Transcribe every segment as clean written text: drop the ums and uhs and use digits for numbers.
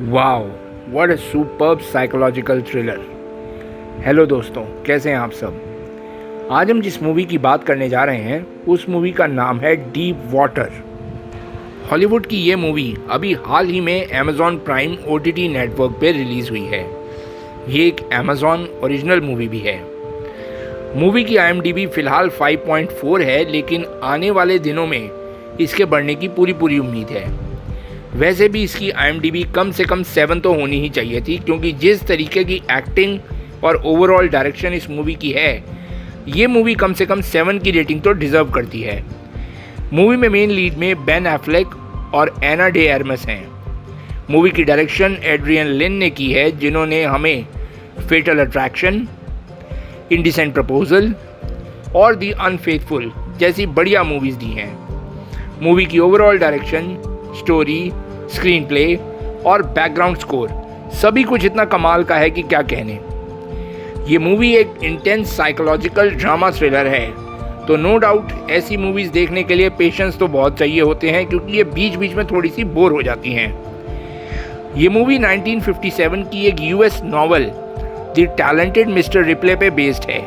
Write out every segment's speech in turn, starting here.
Wow, what a superb psychological thriller. Hello दोस्तों, कैसे हैं आप सब। आज हम जिस मूवी की बात करने जा रहे हैं उस मूवी का नाम है डीप वाटर। हॉलीवुड की ये मूवी अभी हाल ही में अमेज़ॉन प्राइम OTT नेटवर्क पे रिलीज़ हुई है। ये एक अमेज़ॉन ओरिजिनल मूवी भी है। मूवी की IMDb फ़िलहाल 5.4 है, लेकिन आने वाले दिनों में इसके बढ़ने की पूरी उम्मीद है। वैसे भी इसकी IMDb कम से कम 7 तो होनी ही चाहिए थी, क्योंकि जिस तरीके की एक्टिंग और ओवरऑल डायरेक्शन इस मूवी की है, ये मूवी कम से कम 7 की रेटिंग तो डिज़र्व करती है। मूवी में मेन लीड में बेन एफ्लेक और एना डे आर्मस हैं। मूवी की डायरेक्शन एड्रियन लिन ने की है, जिन्होंने हमें फेटल अट्रैक्शन, इंडिसेंट प्रपोजल और दी अनफेथफुल जैसी बढ़िया मूवीज़ दी हैं। मूवी की overall direction, story, screen play और बैकग्राउंड स्कोर सभी कुछ इतना कमाल का है कि क्या कहने। ये मूवी एक इंटेंस साइकोलॉजिकल ड्रामा थ्रिलर है, तो नो डाउट ऐसी मूवीज़ देखने के लिए पेशेंस तो बहुत चाहिए होते हैं, क्योंकि ये बीच बीच में थोड़ी सी बोर हो जाती हैं। ये मूवी 1957 की एक US novel the talented mister replay पे बेस्ड है।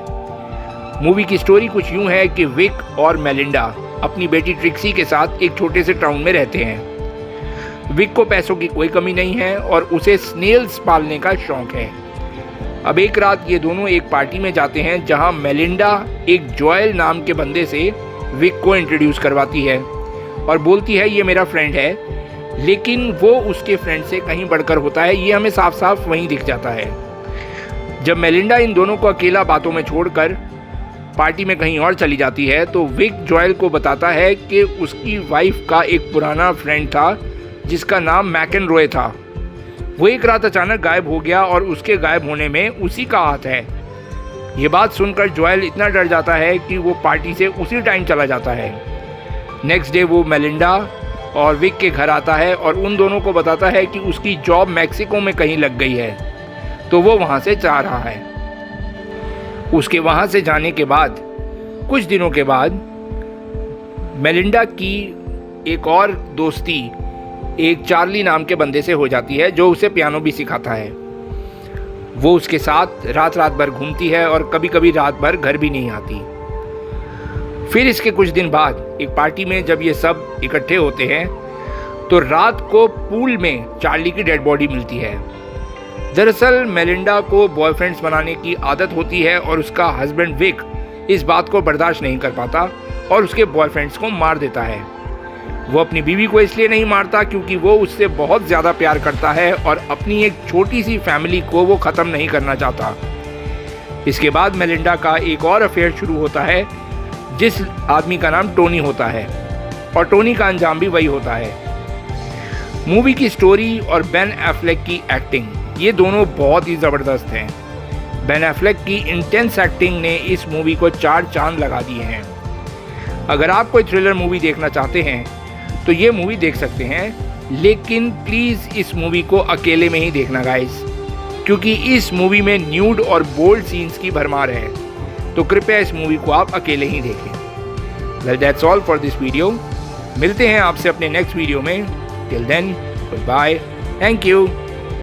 मूवी की स्टोरी कुछ यूँ है कि विक और मेलिंडा अपनी बेटी ट्रिक्सी के साथ एक छोटे से टाउन में रहते हैं। विक को पैसों की कोई कमी नहीं है और उसे स्नेल्स पालने का शौक है। अब एक रात ये दोनों एक पार्टी में जाते हैं, जहां मेलिंडा एक जॉयल नाम के बंदे से विक को इंट्रोड्यूस करवाती है और बोलती है ये मेरा फ्रेंड है, लेकिन वो उसके फ्रेंड से कहीं बढ़कर होता है। ये हमें साफ साफ वहीं दिख जाता है। जब मेलिंडा इन दोनों को अकेला बातों में छोड़कर पार्टी में कहीं और चली जाती है, तो विक जॉयल को बताता है कि उसकी वाइफ का एक पुराना फ्रेंड था जिसका नाम मैकेनरॉय था। वो एक रात अचानक गायब हो गया और उसके गायब होने में उसी का हाथ है। ये बात सुनकर जॉयल इतना डर जाता है कि वो पार्टी से उसी टाइम चला जाता है। नेक्स्ट डे वो मेलिंडा और विक के घर आता है और उन दोनों को बताता है कि उसकी जॉब मैक्सिको में कहीं लग गई है, तो वो वहाँ से जा रहा है। उसके वहाँ से जाने के बाद कुछ दिनों के बाद मेलिंडा की एक और दोस्ती एक चार्ली नाम के बंदे से हो जाती है, जो उसे पियानो भी सिखाता है। वो उसके साथ रात भर घूमती है और कभी कभी रात भर घर भी नहीं आती। फिर इसके कुछ दिन बाद एक पार्टी में जब ये सब इकट्ठे होते हैं, तो रात को पूल में चार्ली की डेड बॉडी मिलती है। दरअसल मेलिंडा को बॉयफ्रेंड्स बनाने की आदत होती है और उसका हस्बैंड विक इस बात को बर्दाश्त नहीं कर पाता और उसके बॉयफ्रेंड्स को मार देता है। वो अपनी बीवी को इसलिए नहीं मारता क्योंकि वो उससे बहुत ज़्यादा प्यार करता है और अपनी एक छोटी सी फैमिली को वो ख़त्म नहीं करना चाहता। इसके बाद मेलिंडा का एक और अफेयर शुरू होता है, जिस आदमी का नाम टोनी होता है, और टोनी का अंजाम भी वही होता है। मूवी की स्टोरी और बेन एफ्लेक की एक्टिंग, ये दोनों बहुत ही ज़बरदस्त हैं। बेन एफ्लेक की इंटेंस एक्टिंग ने इस मूवी को 4 चांद लगा दिए हैं। अगर आप कोई थ्रिलर मूवी देखना चाहते हैं तो ये मूवी देख सकते हैं, लेकिन प्लीज़ इस मूवी को अकेले में ही देखना गाइस, क्योंकि इस मूवी में न्यूड और बोल्ड सीन्स की भरमार है। तो कृपया इस मूवी को आप अकेले ही देखें। Well, that's all for this video. मिलते हैं आपसे अपने नेक्स्ट वीडियो में। Till then, bye, thank you.